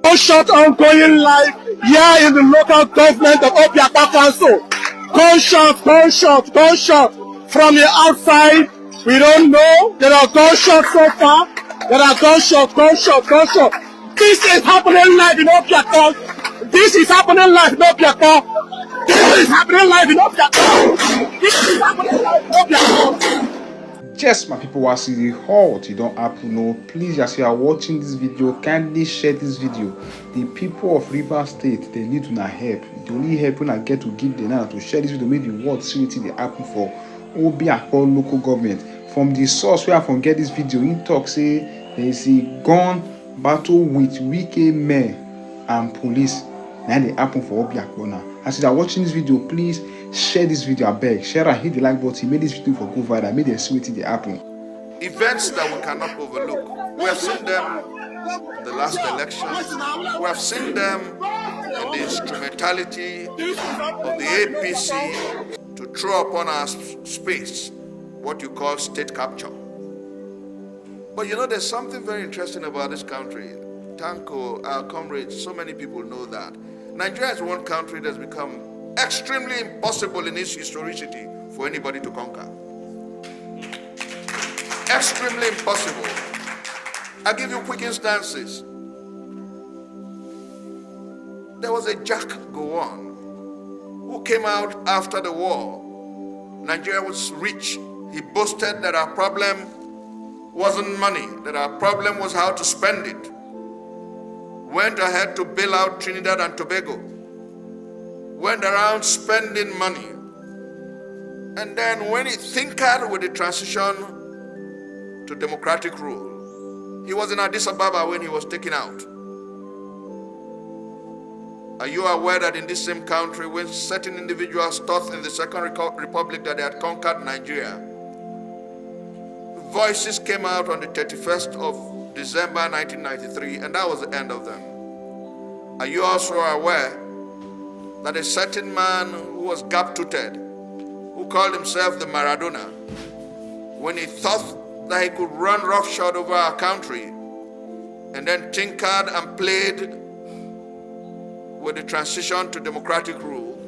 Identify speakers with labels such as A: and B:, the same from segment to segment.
A: Gunshot ongoing live here in the local government of Obiakpor Council. Gunshot from the outside. We don't know. There are gunshots so far. There are gunshots. This is happening live in Obiakpor. This is happening live in Obiakpor. This is happening live in Obiakpor. This is happening live in Obiakpor.
B: Yes, my people, as the halt, you don't have to know. Please, as you are watching this video, kindly share this video. The people of Rivers State, they need to help. The only help when I get to give them now to share this video, make the world see what they happen for Obiakpor local government. From the source where I can get this video, in talk say there is a gun battle with Wike men and police. Now they happen for Obiakpor now. As you are watching this video, please share this video. I beg, share and hit the like button. Make this video for go viral. Make them see what they happen.
C: Events that we cannot overlook. We have seen them in the last election. We have seen them in the instrumentality of the APC to throw upon our space what you call state capture. But you know, there's something very interesting about this country. Tanko, our comrades, so many people know that. Nigeria is one country that's become extremely impossible in its historicity for anybody to conquer. Extremely impossible. I'll give you quick instances. There was a Jack Gowon who came out after the war. Nigeria was rich. He boasted that our problem wasn't money, that our problem was how to spend it. Went ahead to bail out Trinidad and Tobago. Went around spending money. And then when he tinkered with the transition to democratic rule, he was in Addis Ababa when he was taken out. Are you aware that in this same country, when certain individuals thought in the Second Republic that they had conquered Nigeria, voices came out on the 31st of December 1993, and that was the end of them. Are you also aware that a certain man who was gap-toothed, who called himself the Maradona, when he thought that he could run roughshod over our country, and then tinkered and played with the transition to democratic rule,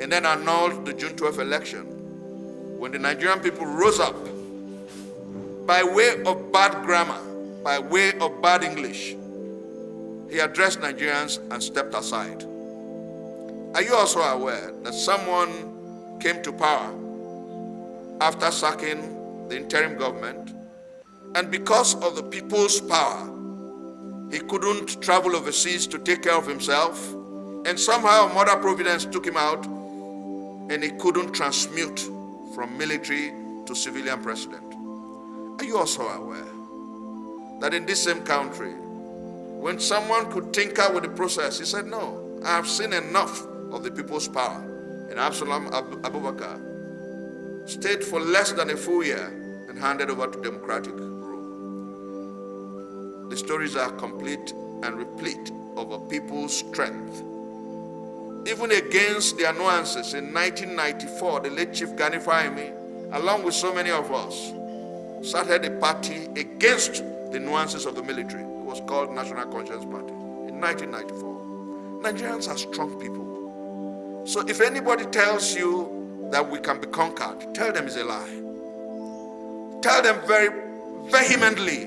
C: and then annulled the June 12th election, when the Nigerian people rose up, by way of bad grammar, by way of bad English, he addressed Nigerians and stepped aside. Are you also aware that someone came to power after sacking the interim government, and because of the people's power, he couldn't travel overseas to take care of himself, and somehow Mother Providence took him out, and he couldn't transmute from military to civilian president? Are you also aware that in this same country, when someone could tinker with the process, he said, no, I have seen enough of the people's power. And Absalom Abubakar stayed for less than a full year and handed over to democratic rule. The stories are complete and replete of a people's strength. Even against their nuances, in 1994, the late Chief Gani Fahimi, along with so many of us, started a party against the nuances of the military. It was called National Conscience Party in 1994. Nigerians are strong people. So if anybody tells you that we can be conquered, tell them it's a lie. Tell them very vehemently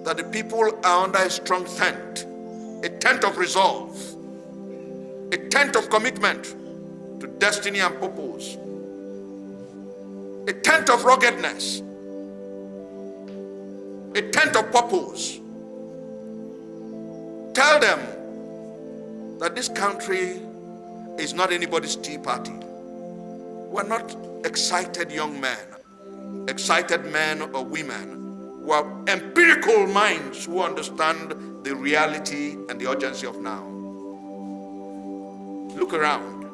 C: that the people are under a strong tent, a tent of resolve, a tent of commitment to destiny and purpose, a tent of ruggedness, a tent of purpose. Tell them that this country is not anybody's tea party. We're not excited young men, excited men or women who have empirical minds who understand the reality and the urgency of now. Look around.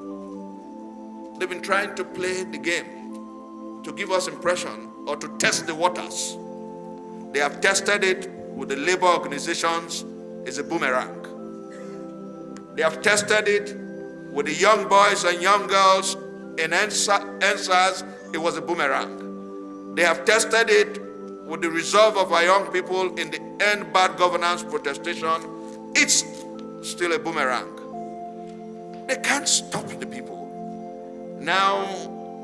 C: They've been trying to play the game to give us impression or to test the waters. They have tested it with the labor organizations. It's a boomerang. They have tested it with the young boys and young girls in NSAS. It was a boomerang. They have tested it with the resolve of our young people in the End Bad Governance protestation, it's still a boomerang. They can't stop the people. Now,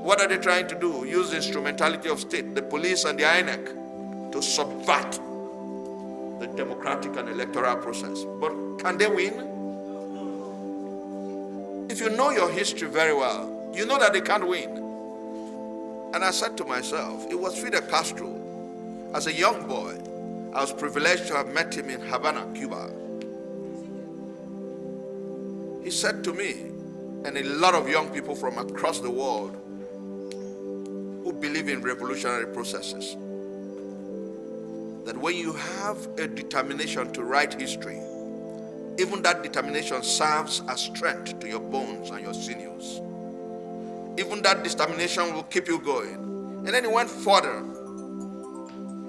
C: what are they trying to do? Use the instrumentality of state, the police and the INEC, to subvert the democratic and electoral process. But can they win? If you know your history very well, you know that they can't win. And I said to myself, it was Fidel Castro. As a young boy, I was privileged to have met him in Havana, Cuba. He said to me, and a lot of young people from across the world who believe in revolutionary processes, that when you have a determination to write history, even that determination serves as strength to your bones and your sinews. Even that determination will keep you going. And then he went further.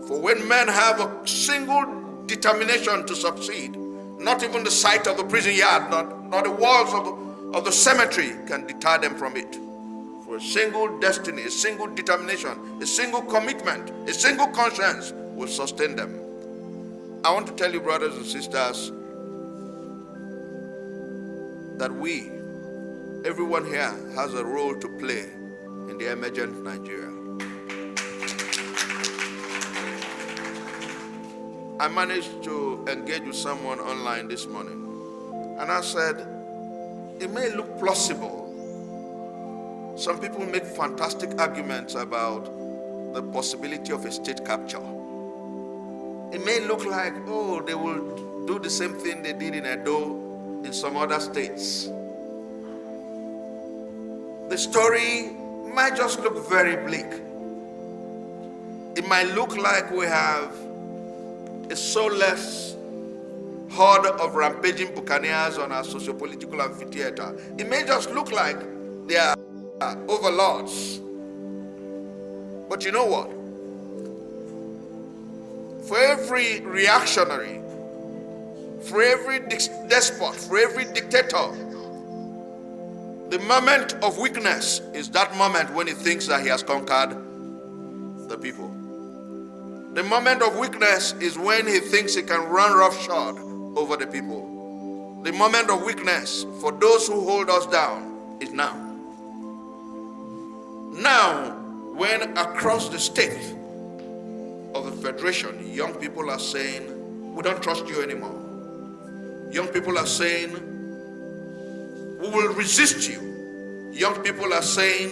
C: For when men have a single determination to succeed, not even the sight of the prison yard, not the walls of the cemetery can deter them from it. For a single destiny, a single determination, a single commitment, a single conscience will sustain them. I want to tell you, brothers and sisters, that everyone here has a role to play in the emergent Nigeria. I managed to engage with someone online this morning, and I said, it may look plausible. Some people make fantastic arguments about the possibility of a state capture. It may look like, oh, they will do the same thing they did in Edo in some other states. The story might just look very bleak. It might look like we have a soulless horde of rampaging buccaneers on our socio-political amphitheater. It may just look like they are overlords. But you know what? For every reactionary, for every despot, for every dictator, the moment of weakness is that moment when he thinks that he has conquered the people. The moment of weakness is when he thinks he can run roughshod over the people. The moment of weakness for those who hold us down is now. Now, when across the state of the Federation, young people are saying, we don't trust you anymore. Young people are saying, we will resist you. Young people are saying,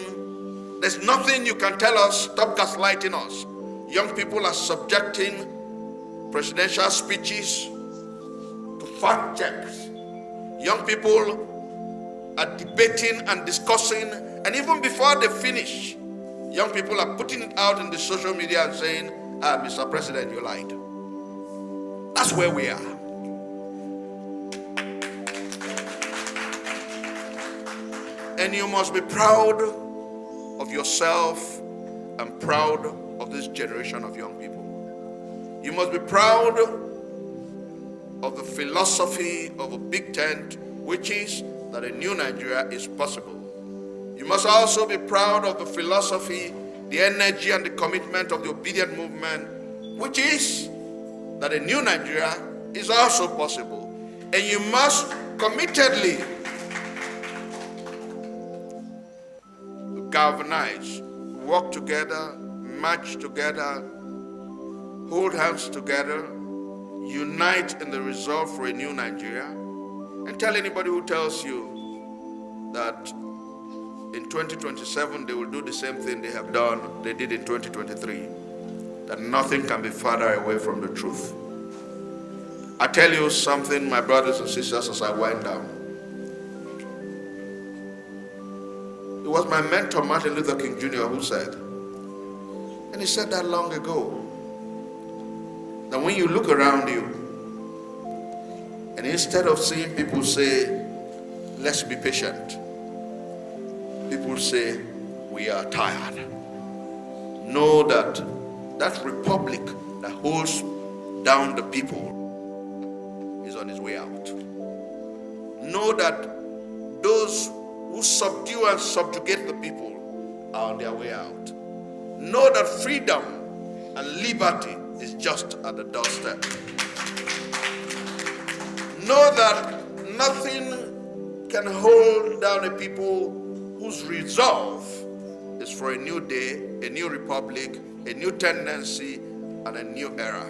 C: there's nothing you can tell us, stop gaslighting us. Young people are subjecting presidential speeches to fact checks. Young people are debating and discussing, and even before they finish, young people are putting it out in the social media and saying, Mr. President, you lied. That's where we are. And you must be proud of yourself and proud of this generation of young people. You must be proud of the philosophy of a big tent, which is that a new Nigeria is possible. You must also be proud of the philosophy, the energy and the commitment of the obedient movement, which is that a new Nigeria is also possible. And you must committedly galvanize, work together, march together, hold hands together, unite in the resolve for a new Nigeria, and tell anybody who tells you that in 2027 they will do the same thing they did in 2023, that nothing can be farther away from the truth. I tell you something, my brothers and sisters, as I wind down. It was my mentor, Martin Luther King Jr., who said, and he said that long ago, that when you look around you, and instead of seeing people say, let's be patient, people say, we are tired. Know that that republic that holds down the people is on its way out. Know that those who subdue and subjugate the people are on their way out. Know that freedom and liberty is just at the doorstep. Know that nothing can hold down a people whose resolve is for a new day, a new republic, a new tendency, and a new era.